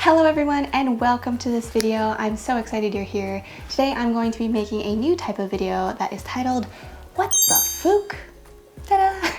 Hello everyone and welcome to this video. I'm so excited you're here. Today I'm going to be making a new type of video that is titled, What the FUK? Ta-da!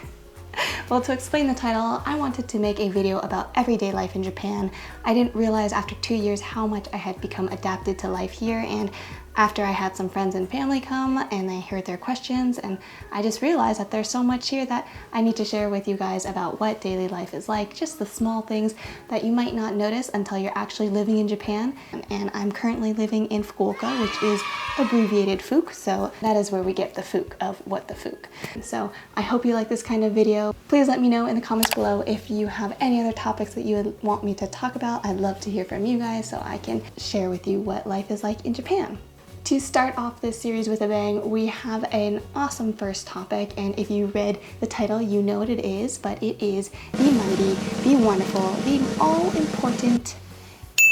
Well, to explain the title, I wanted to make a video about everyday life in Japan. I didn't realize after 2 years how much I had become adapted to life here, and after I had some friends and family come and I heard their questions, and I just realized that there's so much here that I need to share with you guys about what daily life is like, just the small things that you might not notice until you're actually living in Japan. And I'm currently living in Fukuoka, which is abbreviated FUK, so that is where we get the FUK of what the FUK. So I hope you like this kind of video. Please let me know in the comments below if you have any other topics that you would want me to talk about. I'd love to hear from you guys so I can share with you what life is like in Japan. To start off this series with a bang, we have an awesome first topic, and if you read the title, you know what it is, but it is the mighty, the wonderful, the all-important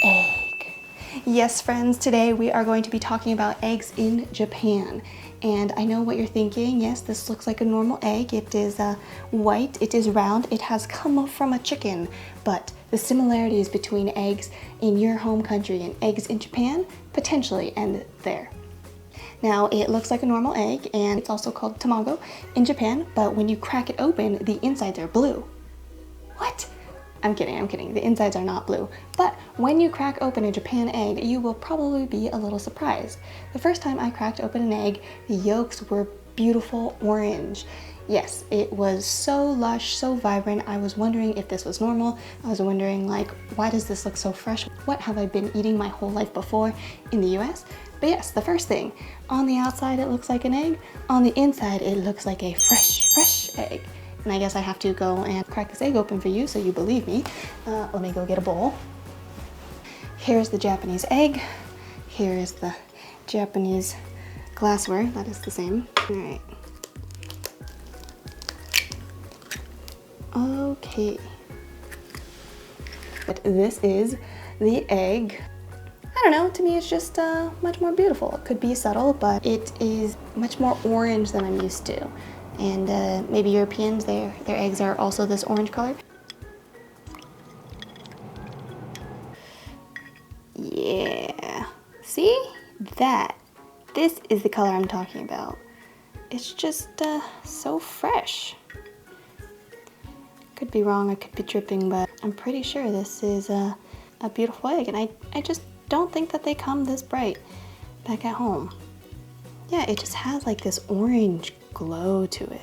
egg. Yes, friends, today we are going to be talking about eggs in Japan. And I know what you're thinking. Yes, this looks like a normal egg. It is white, it is round, it has come from a chicken. But the similarities between eggs in your home country and eggs in Japan potentially end there. Now, it looks like a normal egg, and it's also called tamago in Japan, but when you crack it open, the insides are blue. What? I'm kidding. The insides are not blue. But when you crack open a Japan egg, you will probably be a little surprised. The first time I cracked open an egg, the yolks were beautiful orange. Yes, it was so lush, so vibrant. I was wondering if this was normal. I was wondering, like, why does this look so fresh? What have I been eating my whole life before in the US? But yes, the first thing, on the outside it looks like an egg. On the inside it looks like a fresh egg. And I guess I have to go and crack this egg open for you so you believe me. Let me go get a bowl. Here's the Japanese egg. Here is the Japanese glassware. That is the same. All right. Okay. But this is the egg. I don't know, to me it's just much more beautiful. It could be subtle, but it is much more orange than I'm used to. And maybe Europeans, their eggs are also this orange color. Yeah, see? This is the color I'm talking about. It's just so fresh. Could be wrong, I could be dripping, but I'm pretty sure this is a beautiful egg, and I just don't think that they come this bright back at home. Yeah, it just has like this orange glow to it.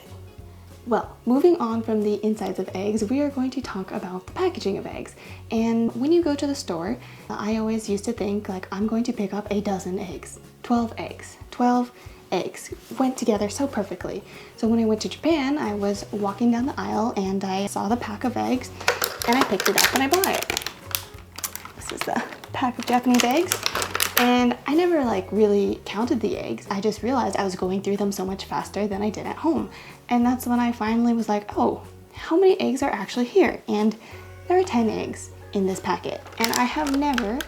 Well, moving on from the insides of eggs, we are going to talk about the packaging of eggs. And when you go to the store, I always used to think, like, I'm going to pick up a dozen eggs. 12 eggs. 12 eggs went together so perfectly. So when I went to Japan, I was walking down the aisle and I saw the pack of eggs and I picked it up and I bought it. This is the pack of Japanese eggs. And I never really counted the eggs. I just realized I was going through them so much faster than I did at home. And that's when I finally was like, oh, how many eggs are actually here? And there are 10 eggs in this packet. And I have never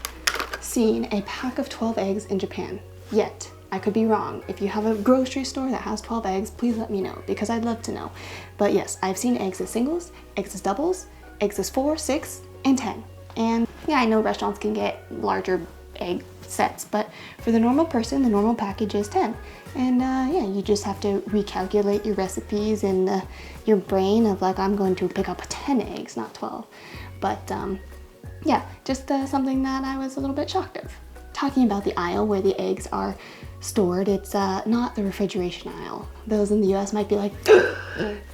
seen a pack of 12 eggs in Japan yet. I could be wrong. If you have a grocery store that has 12 eggs, please let me know because I'd love to know. But yes, I've seen eggs as singles, eggs as doubles, eggs as 4, 6, and 10. And yeah, I know restaurants can get larger egg sets, but for the normal person, the normal package is 10. And yeah, you just have to recalculate your recipes in your brain of like, I'm going to pick up 10 eggs, not 12. But yeah, just something that I was a little bit shocked of. Talking about the aisle where the eggs are stored, it's not the refrigeration aisle. Those in the US might be like,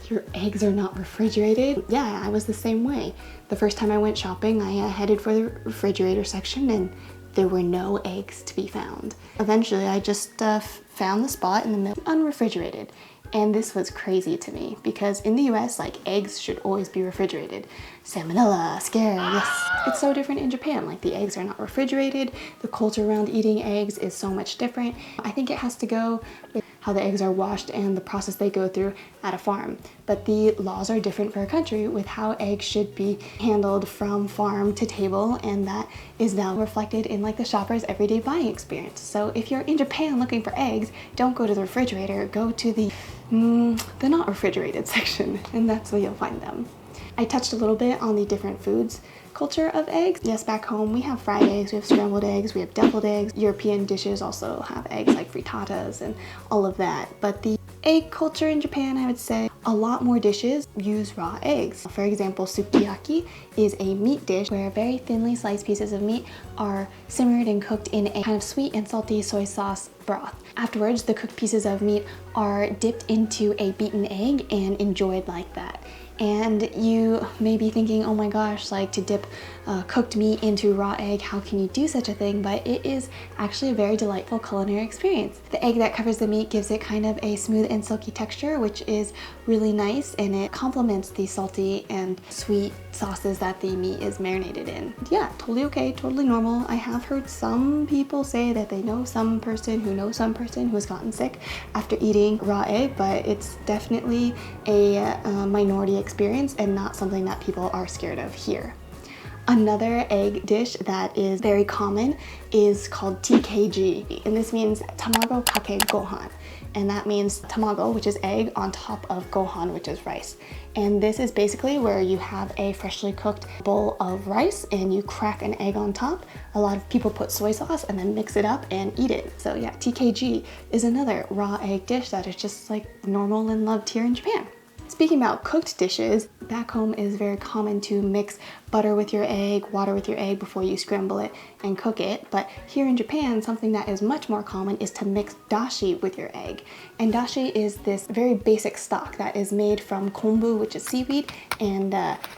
your eggs are not refrigerated? Yeah, I was the same way. The first time I went shopping, I headed for the refrigerator section and there were no eggs to be found. Eventually, I just found the spot in the middle, unrefrigerated. And this was crazy to me because in the US, like, eggs should always be refrigerated. Salmonella, scare, yes. It's so different in Japan. Like, the eggs are not refrigerated. The culture around eating eggs is so much different. I think it has to go with how the eggs are washed and the process they go through at a farm. But the laws are different for a country with how eggs should be handled from farm to table, and that is now reflected in like the shopper's everyday buying experience. So if you're in Japan looking for eggs, don't go to the refrigerator, go to the not refrigerated section, and that's where you'll find them. I touched a little bit on the different foods culture of eggs. Yes, back home we have fried eggs, we have scrambled eggs, we have deviled eggs. European dishes also have eggs like frittatas and all of that. But the egg culture in Japan, I would say a lot more dishes use raw eggs. For example, sukiyaki is a meat dish where very thinly sliced pieces of meat are simmered and cooked in a kind of sweet and salty soy sauce broth. Afterwards, the cooked pieces of meat are dipped into a beaten egg and enjoyed like that. And you may be thinking, oh my gosh, like to dip cooked meat into raw egg, how can you do such a thing? But it is actually a very delightful culinary experience. The egg that covers the meat gives it kind of a smooth and silky texture, which is really nice, and it complements the salty and sweet sauces that the meat is marinated in. Yeah, totally okay, totally normal. I have heard some people say that they know some person who knows some person who has gotten sick after eating raw egg, but it's definitely a minority experience and not something that people are scared of here. Another egg dish that is very common is called TKG, and this means tamago kake gohan. And that means tamago, which is egg, on top of gohan, which is rice. And this is basically where you have a freshly cooked bowl of rice and you crack an egg on top. A lot of people put soy sauce and then mix it up and eat it. So yeah, TKG is another raw egg dish that is just like normal and loved here in Japan. Speaking about cooked dishes, back home it is very common to mix butter with your egg, water with your egg before you scramble it and cook it. But here in Japan, something that is much more common is to mix dashi with your egg. And dashi is this very basic stock that is made from kombu, which is seaweed, and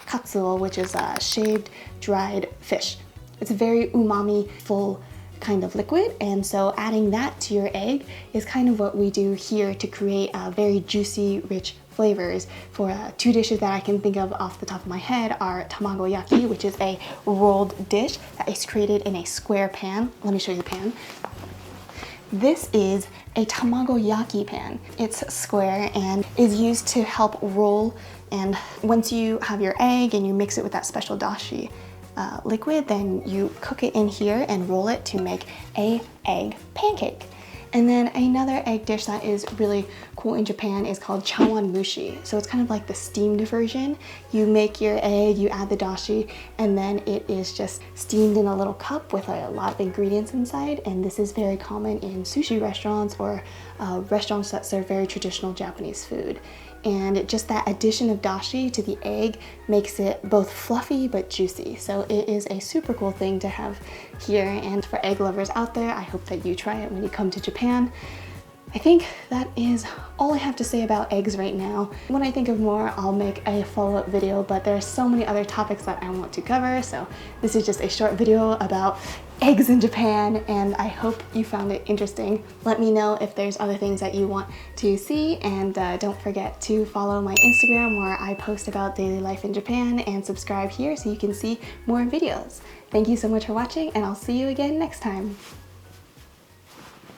katsuo, which is shaved, dried fish. It's a very umami full kind of liquid, and so adding that to your egg is kind of what we do here to create very juicy, rich flavors. For two dishes that I can think of off the top of my head are tamago yaki, which is a rolled dish that is created in a square pan. Let me show you the pan. This is a tamago yaki pan. It's square and is used to help roll, and once you have your egg and you mix it with that special dashi liquid, then you cook it in here and roll it to make a egg pancake. And then another egg dish that is really cool in Japan is called chawanmushi. So it's kind of like the steamed version. You make your egg, you add the dashi, and then it is just steamed in a little cup with a lot of ingredients inside. And this is very common in sushi restaurants or restaurants that serve very traditional Japanese food. And just that addition of dashi to the egg makes it both fluffy but juicy. So it is a super cool thing to have here. And for egg lovers out there, I hope that you try it when you come to Japan. I think that is all I have to say about eggs right now. When I think of more, I'll make a follow-up video, but there are so many other topics that I want to cover, so this is just a short video about eggs in Japan, and I hope you found it interesting. Let me know if there's other things that you want to see, and don't forget to follow my Instagram where I post about daily life in Japan, and subscribe here so you can see more videos. Thank you so much for watching, and I'll see you again next time.